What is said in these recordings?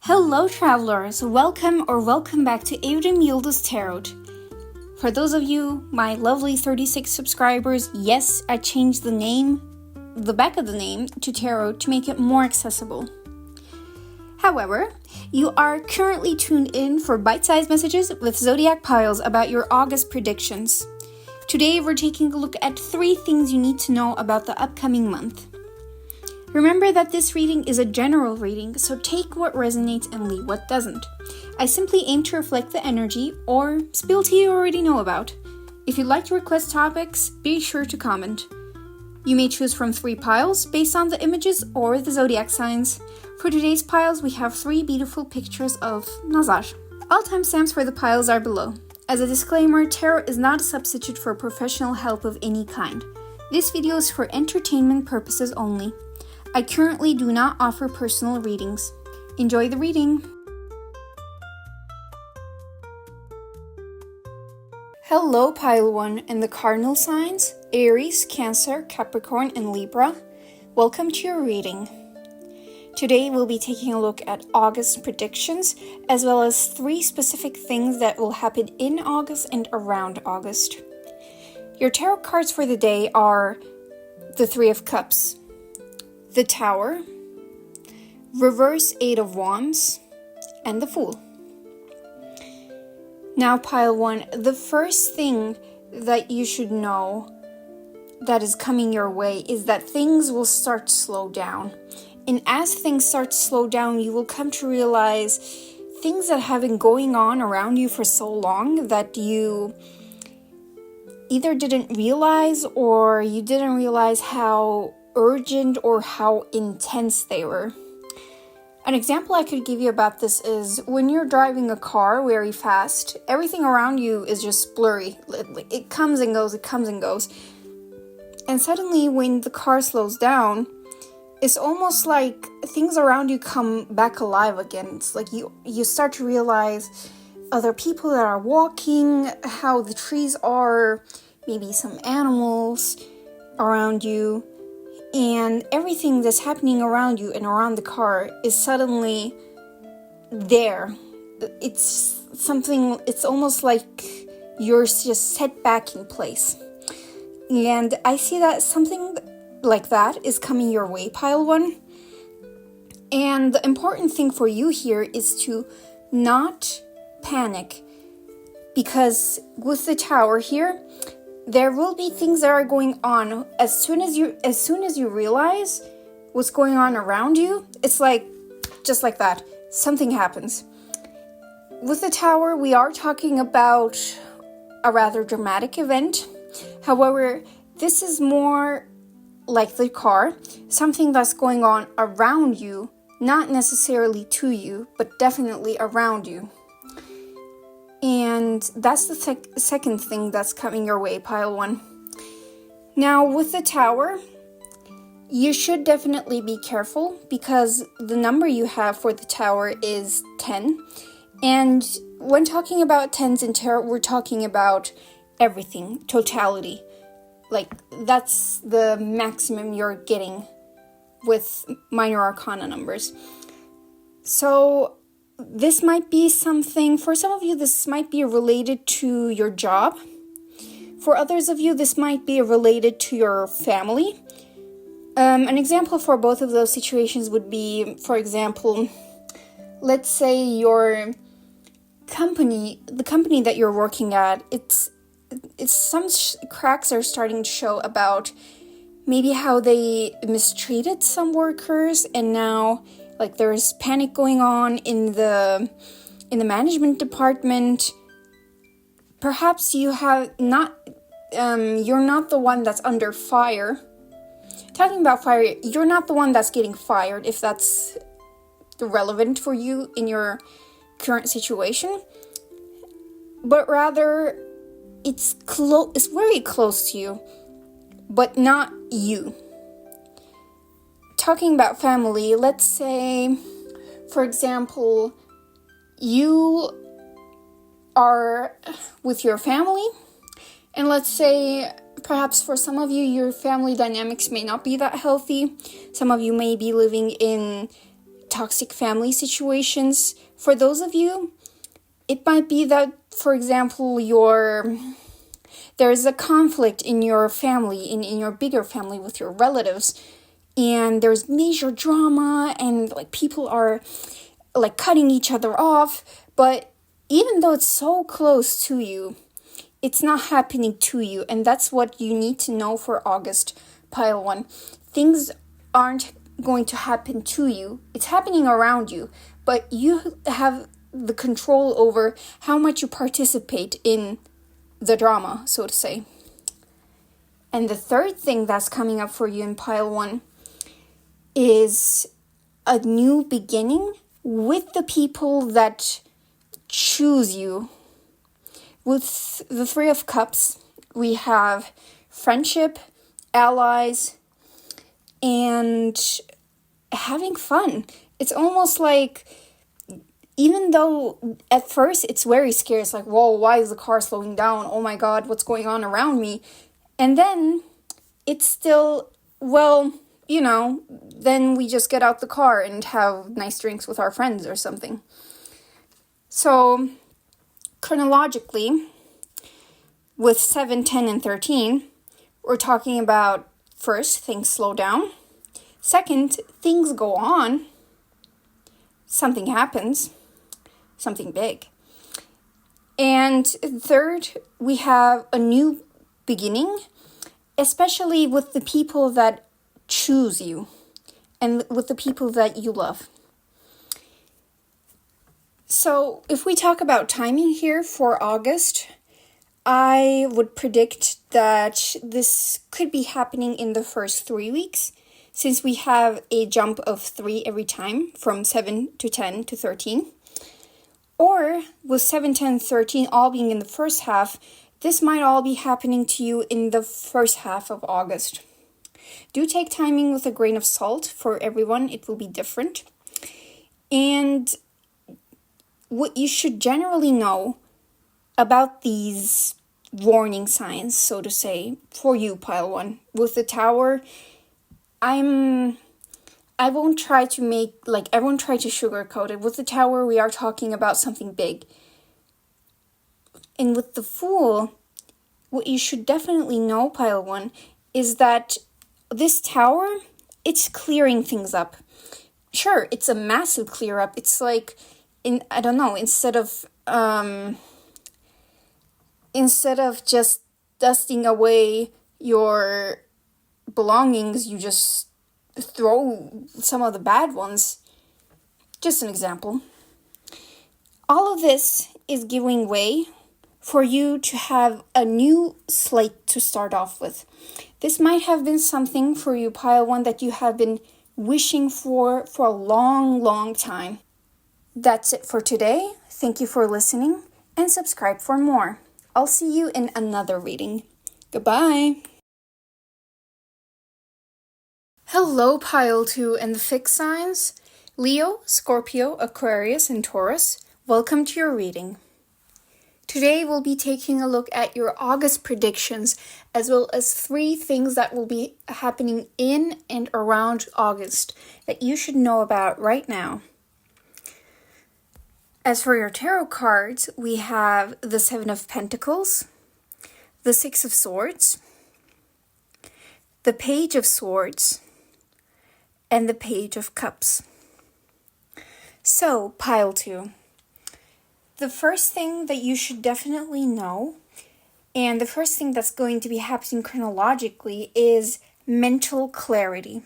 Hello travelers, welcome back to Evrim-Yıldız Tarot. For those of you, my lovely 36 subscribers, yes, I changed the back of the name to tarot to make it more accessible. However, you are currently tuned in for bite-sized messages with Zodiac Piles about your August predictions. Today we're taking a look at 3 things you need to know about the upcoming month. Remember that this reading is a general reading, so take what resonates and leave what doesn't. I simply aim to reflect the energy or spill tea you already know about. If you'd like to request topics, be sure to comment. You may choose from 3 piles based on the images or the zodiac signs. For today's piles, we have 3 beautiful pictures of Nazar. All timestamps for the piles are below. As a disclaimer, tarot is not a substitute for professional help of any kind. This video is for entertainment purposes only. I currently do not offer personal readings. Enjoy the reading! Hello Pile 1 and the cardinal signs, Aries, Cancer, Capricorn, and Libra. Welcome to your reading. Today we'll be taking a look at August predictions, as well as 3 specific things that will happen in August and around August. Your tarot cards for the day are the 3 of Cups, the Tower, Reverse 8 of Wands, and the Fool. Now, Pile 1, the first thing that you should know that is coming your way is that things will start to slow down. And as things start to slow down, you will come to realize things that have been going on around you for so long that you either didn't realize or you didn't realize how urgent or how intense they were. An example I could give you about this is when you're driving a car very fast, everything around you is just blurry. It comes and goes, And suddenly when the car slows down, it's almost like things around you come back alive again. It's like you start to realize other people that are walking, how the trees are, maybe some animals around you. And everything that's happening around you and around the car is suddenly there. It's almost like you're just set back in place. And I see that something like that is coming your way, Pile 1. And the important thing for you here is to not panic. Because with the Tower here, there will be things that are going on. As soon as you realize what's going on around you, it's like, just like that, something happens. With the Tower, we are talking about a rather dramatic event. However, this is more like the car, something that's going on around you, not necessarily to you, but definitely around you. And that's the second thing that's coming your way, Pile 1. Now, with the Tower, you should definitely be careful because the number you have for the Tower is 10. And when talking about 10s in tarot, we're talking about everything, totality. Like, that's the maximum you're getting with minor arcana numbers. So this might be something, for some of you, this might be related to your job. For others of you, this might be related to your family. An example for both of those situations would be, for example, let's say your company, the company that you're working at, it's some cracks are starting to show about maybe how they mistreated some workers, and now like there's panic going on in the management department. Perhaps you have not, you're not the one that's under fire. Talking about fire, you're not the one that's getting fired, if that's relevant for you in your current situation. But rather, it's very close to you, but not you. Talking about family, let's say, for example, you are with your family, and let's say, perhaps for some of you, your family dynamics may not be that healthy. Some of you may be living in toxic family situations. For those of you, it might be that, for example, there's a conflict in your family, in your bigger family with your relatives, and there's major drama, and like people are like cutting each other off, but even though it's so close to you, it's not happening to you, and that's what you need to know for August, pile 1. Things aren't going to happen to you. It's happening around you, but you have the control over how much you participate in the drama, so to say. And the third thing that's coming up for you in pile 1 is a new beginning with the people that choose you. With the 3 of Cups, we have friendship, allies, and having fun. It's almost like, even though at first it's very scary, it's like, whoa, why is the car slowing down? Oh my God, what's going on around me? And then it's still, well, then we just get out the car and have nice drinks with our friends or something. So, chronologically, with 7, 10, and 13, we're talking about, first, things slow down. Second, things go on. Something happens. Something big. And third, we have a new beginning, especially with the people that choose you and with the people that you love. So if we talk about timing here for August, I would predict that this could be happening in the first 3 weeks, since we have a jump of 3 every time from 7 to 10 to 13. Or with 7, 10, 13 all being in the first half, this might all be happening to you in the first half of August. Do take timing with a grain of salt. For everyone, it will be different. And what you should generally know about these warning signs, so to say, for you, pile 1. With the Tower, I won't try to sugarcoat it. With the Tower, we are talking about something big. And with the Fool, what you should definitely know, pile 1, is that this Tower, it's clearing things up. Sure, it's a massive clear up. It's like, instead of just dusting away your belongings, you just throw some of the bad ones. Just an example. All of this is giving way for you to have a new slate to start off with. This might have been something for you, pile 1, that you have been wishing for a long, long time. That's it for today. Thank you for listening, and subscribe for more. I'll see you in another reading. Goodbye. Hello, pile 2 and the fixed signs. Leo, Scorpio, Aquarius, and Taurus, welcome to your reading. Today we'll be taking a look at your August predictions, as well as 3 things that will be happening in and around August that you should know about right now. As for your tarot cards, we have the 7 of Pentacles, the 6 of Swords, the Page of Swords, and the Page of Cups. So, pile 2. The first thing that you should definitely know, and the first thing that's going to be happening chronologically, is mental clarity.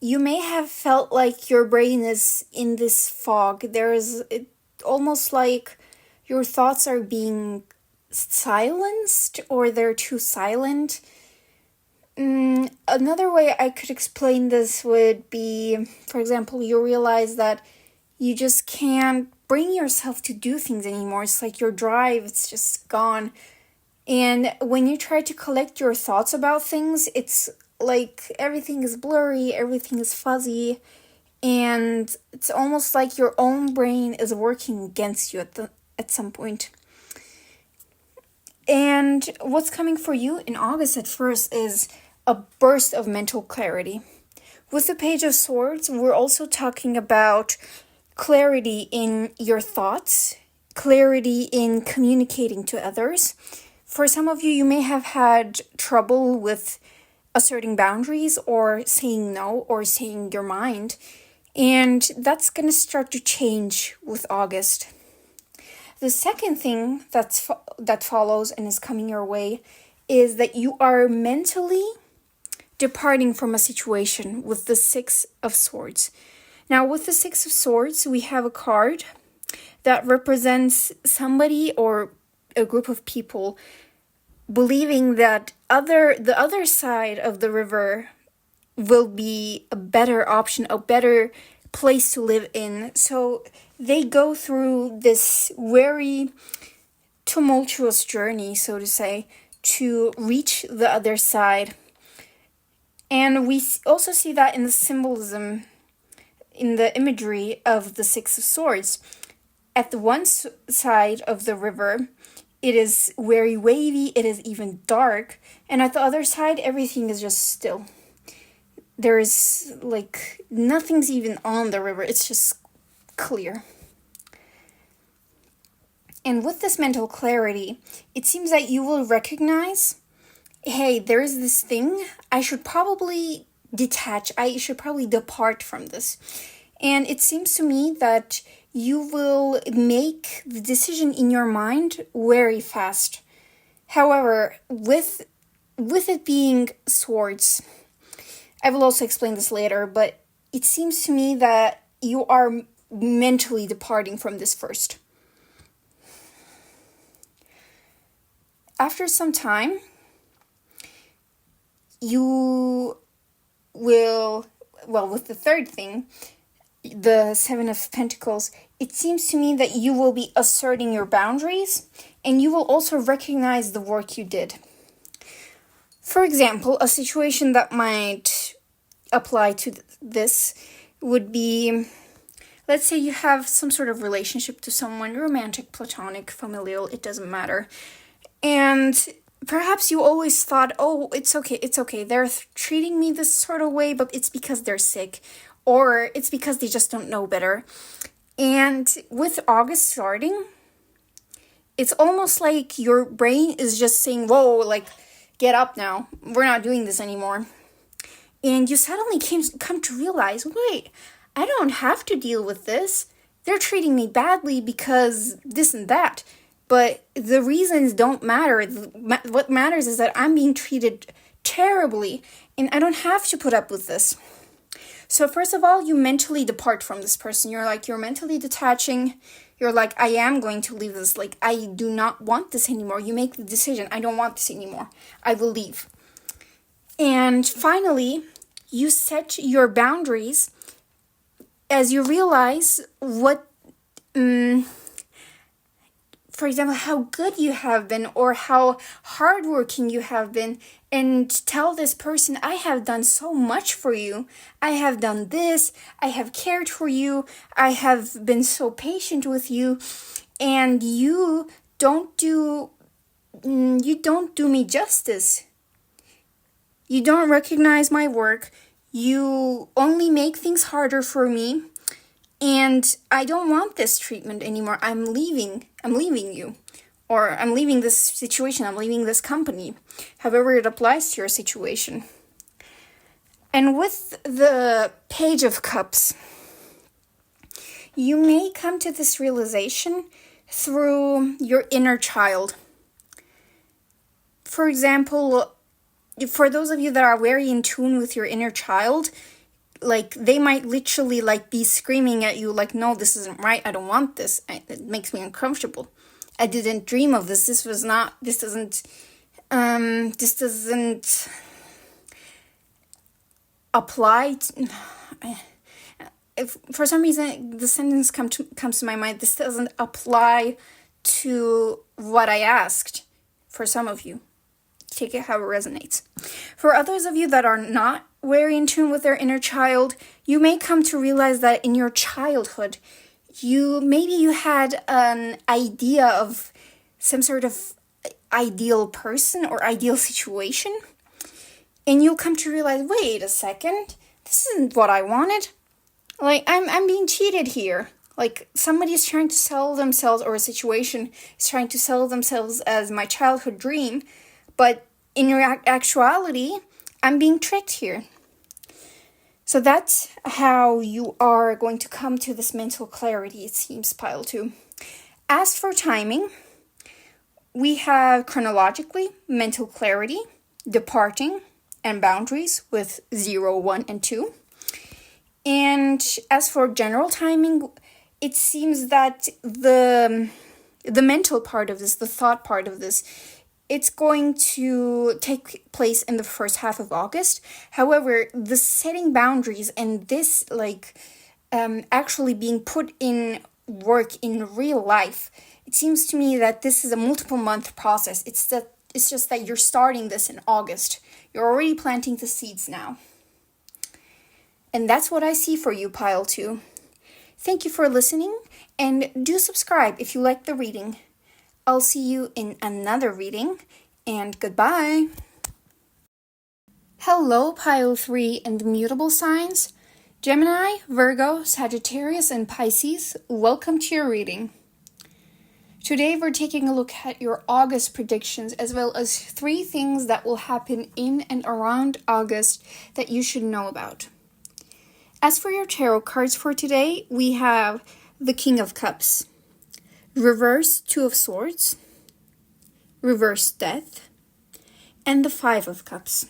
You may have felt like your brain is in this fog. Almost like your thoughts are being silenced, or they're too silent. Another way I could explain this would be, for example, you realize that you just can't bring yourself to do things anymore. It's like your drive, it's just gone. And when you try to collect your thoughts about things, it's like everything is blurry, everything is fuzzy, and it's almost like your own brain is working against you at some point. And what's coming for you in August at first is a burst of mental clarity. With the Page of Swords, we're also talking about clarity in your thoughts, clarity in communicating to others. For some of you, you may have had trouble with asserting boundaries or saying no or saying your mind. And that's going to start to change with August. The second thing that follows and is coming your way is that you are mentally departing from a situation with the Six of Swords. Now, with the Six of Swords, we have a card that represents somebody or a group of people believing that the other side of the river will be a better option, a better place to live in. So they go through this very tumultuous journey, so to say, to reach the other side. And we also see that in the symbolism, in the imagery of the Six of Swords. At the one side of the river, it is very wavy, it is even dark, and at the other side, everything is just still. There is, nothing's even on the river, it's just clear. And with this mental clarity, it seems that you will recognize, hey, there is this thing, I should probably detach, I should probably depart from this. And it seems to me that you will make the decision in your mind very fast. However, with it being swords, I will also explain this later, but it seems to me that you are mentally departing from this first. After some time, you will, with the third thing, the Seven of Pentacles, it seems to me that you will be asserting your boundaries and you will also recognize the work you did. For example, a situation that might apply to this would be, let's say you have some sort of relationship to someone, romantic, platonic, familial, it doesn't matter. And perhaps you always thought, oh, it's okay, they're treating me this sort of way, but it's because they're sick. Or it's because they just don't know better. And with August starting, it's almost like your brain is just saying, whoa, get up now. We're not doing this anymore. And you suddenly come to realize, wait, I don't have to deal with this. They're treating me badly because this and that. But the reasons don't matter. What matters is that I'm being treated terribly, and I don't have to put up with this. So first of all, you mentally depart from this person. You're mentally detaching. You're like, I am going to leave this. I do not want this anymore. You make the decision. I don't want this anymore. I will leave. And finally, you set your boundaries as you realize what, for example, how good you have been or how hardworking you have been, and tell this person, I have done so much for you. I have done this. I have cared for you. I have been so patient with you, and you don't do me justice. You don't recognize my work. You only make things harder for me. And I don't want this treatment anymore. I'm leaving you. Or I'm leaving this situation. I'm leaving this company. However it applies to your situation. And with the Page of Cups, you may come to this realization through your inner child. For example, for those of you that are very in tune with your inner child, they might literally be screaming at you no, this isn't right, I don't want this, it makes me uncomfortable, I didn't dream of this, this doesn't apply if for some reason the sentence comes to my mind, this doesn't apply to what I asked. For some of you, take it how it resonates. For others of you that are not very in tune with their inner child, you may come to realize that in your childhood, you had an idea of some sort of ideal person or ideal situation, and you'll come to realize, wait a second, this isn't what I wanted. Like, I'm being cheated here. Like, somebody's trying to sell themselves, or a situation is trying to sell themselves as my childhood dream, but in actuality, I'm being tricked here. So that's how you are going to come to this mental clarity, it seems, pile 2. As for timing, we have chronologically mental clarity, departing, and boundaries with 0, 1, and 2. And as for general timing, it seems that the mental part of this, the thought part of this, it's going to take place in the first half of August. However, the setting boundaries and this actually being put in work in real life, it seems to me that this is a multiple month process. It's just that you're starting this in August. You're already planting the seeds now. And that's what I see for you, pile 2. Thank you for listening, and do subscribe if you like the reading. I'll see you in another reading, and goodbye. Hello, pile 3 and the mutable signs. Gemini, Virgo, Sagittarius, and Pisces, welcome to your reading. Today we're taking a look at your August predictions, as well as 3 things that will happen in and around August that you should know about. As for your tarot cards for today, we have the King of Cups, Reverse 2 of Swords, Reverse Death, and the 5 of Cups.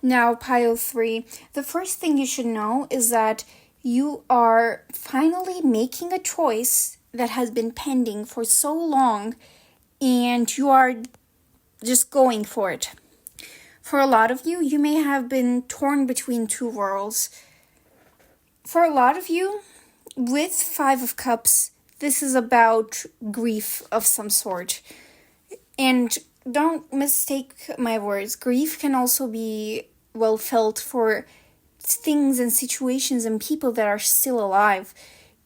Now, pile 3, the first thing you should know is that you are finally making a choice that has been pending for so long, and you are just going for it. For a lot of you, you may have been torn between 2 worlds. For a lot of you, with 5 of Cups, this is about grief of some sort. And don't mistake my words. Grief can also be well felt for things and situations and people that are still alive.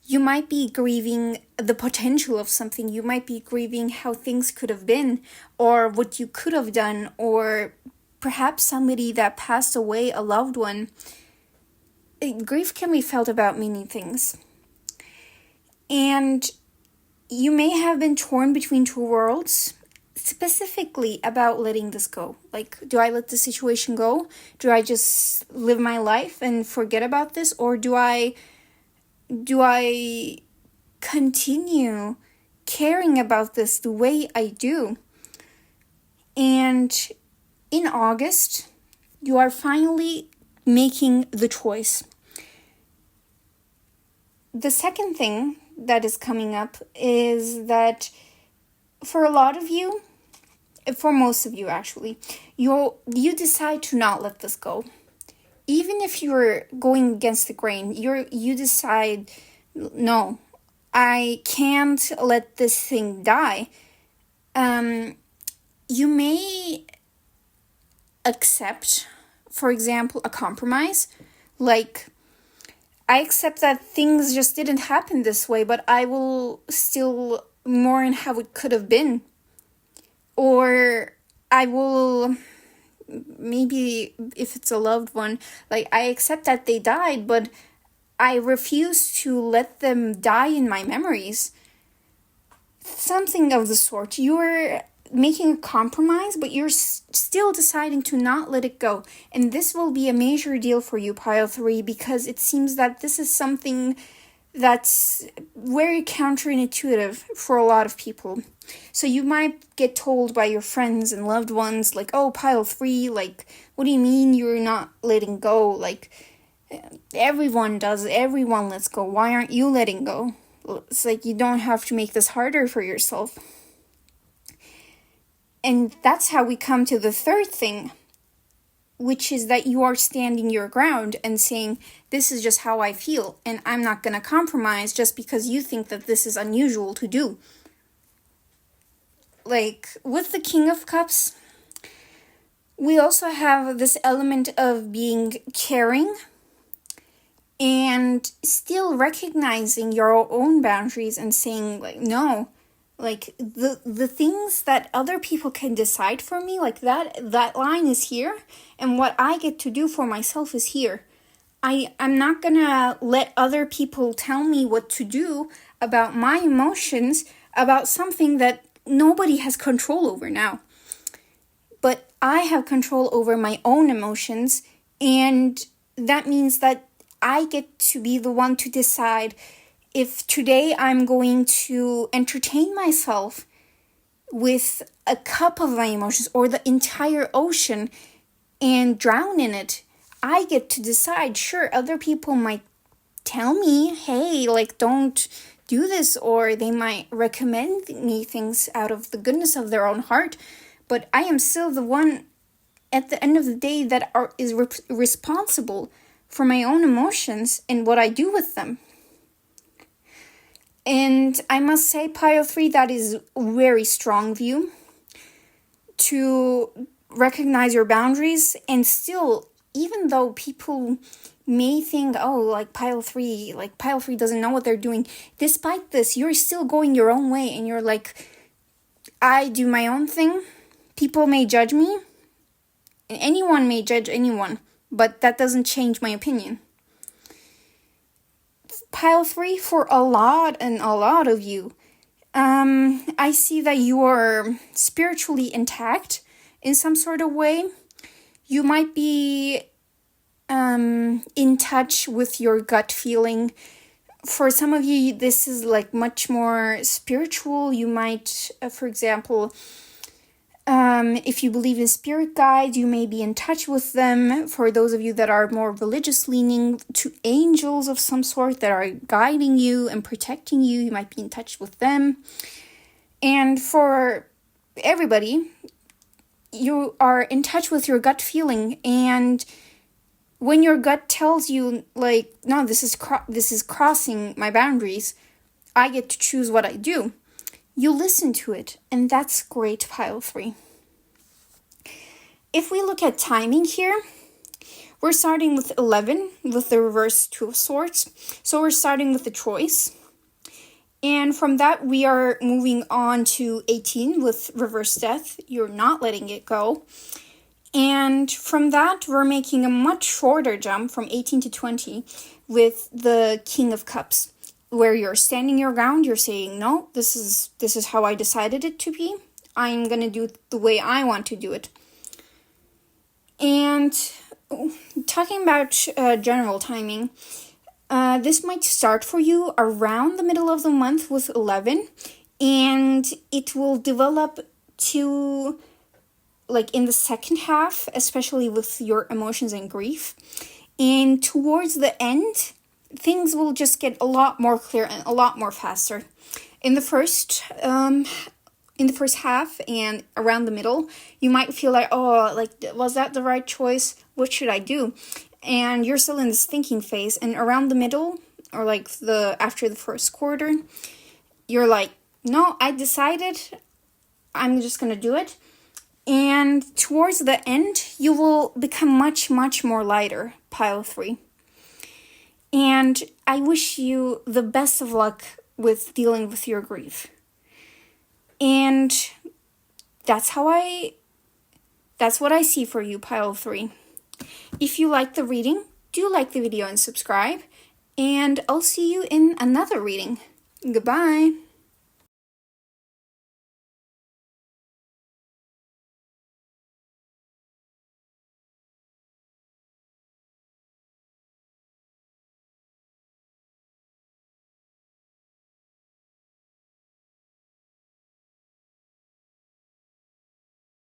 You might be grieving the potential of something. You might be grieving how things could have been, or what you could have done, or perhaps somebody that passed away, a loved one. Grief can be felt about many things. And you may have been torn between 2 worlds, specifically about letting this go. Like, do I let the situation go? Do I just live my life and forget about this? Or do I continue caring about this the way I do? And in August, you are finally making the choice. The second thing that is coming up is that for a lot of you, for most of you actually, you decide to not let this go. Even if you're going against the grain, you decide, no, I can't let this thing die. You may accept, for example, a compromise. Like, I accept that things just didn't happen this way, but I will still mourn how it could have been. Or I will, maybe if it's a loved one, like, I accept that they died, but I refuse to let them die in my memories. Something of the sort. You're making a compromise, but you're still deciding to not let it go. And this will be a major deal for you, pile 3, because it seems that this is something that's very counterintuitive for a lot of people. So you might get told by your friends and loved ones, like, oh, pile 3, like, what do you mean you're not letting go? Like, everyone does, everyone lets go. Why aren't you letting go? It's like, you don't have to make this harder for yourself. And that's how we come to the third thing, which is that you are standing your ground and saying, this is just how I feel, and I'm not going to compromise just because you think that this is unusual to do. Like, with the King of Cups, we also have this element of being caring and still recognizing your own boundaries and saying, like, no, Like the things that other people can decide for me, like that line is here, and what I get to do for myself is here. I'm not gonna let other people tell me what to do about my emotions, about something that nobody has control over now. But I have control over my own emotions, and that means that I get to be the one to decide if today I'm going to entertain myself with a cup of my emotions or the entire ocean and drown in it. I get to decide. Sure, other people might tell me, hey, like, don't do this, or they might recommend me things out of the goodness of their own heart, but I am still the one at the end of the day that is responsible for my own emotions and what I do with them. And I must say, pile 3, that is a very strong view to recognize your boundaries. And still, even though people may think, oh, like pile 3 doesn't know what they're doing, despite this, you're still going your own way, and you're like, I do my own thing. People may judge me, and anyone may judge anyone, but that doesn't change my opinion. Pile 3, for a lot of you, I see that you are spiritually intact in some sort of way. You might be in touch with your gut feeling. For some of you, this is like much more spiritual. You might, for example, if you believe in spirit guides, you may be in touch with them. For those of you that are more religious leaning, to angels of some sort that are guiding you and protecting you, you might be in touch with them. And for everybody, you are in touch with your gut feeling, and when your gut tells you, like, no, this is crossing my boundaries, I get to choose what I do, you listen to it, and that's great, pile 3. If we look at timing here, we're starting with 11 with the reverse 2 of swords. So we're starting with the choice. And from that, we are moving on to 18 with reverse death. You're not letting it go. And from that, we're making a much shorter jump from 18 to 20 with the King of Cups, where you're standing your ground. You're saying, no, this is how I decided it to be. I'm going to do it the way I want to do it. And talking about general timing, this might start for you around the middle of the month with 11, and it will develop to, like, in the second half, especially with your emotions and grief. And towards the end, things will just get a lot more clear and a lot more faster. In the first half and around the middle, you might feel like, oh, like, was that the right choice? What should I do? And you're still in this thinking phase. And around the middle, or like after the first quarter, you're like, no, I decided, I'm just gonna do it. And towards the end, you will become much, much more lighter, pile 3. And I wish you the best of luck with dealing with your grief. And that's what I see for you, pile 3. If you like the reading, do like the video and subscribe. And I'll see you in another reading. Goodbye.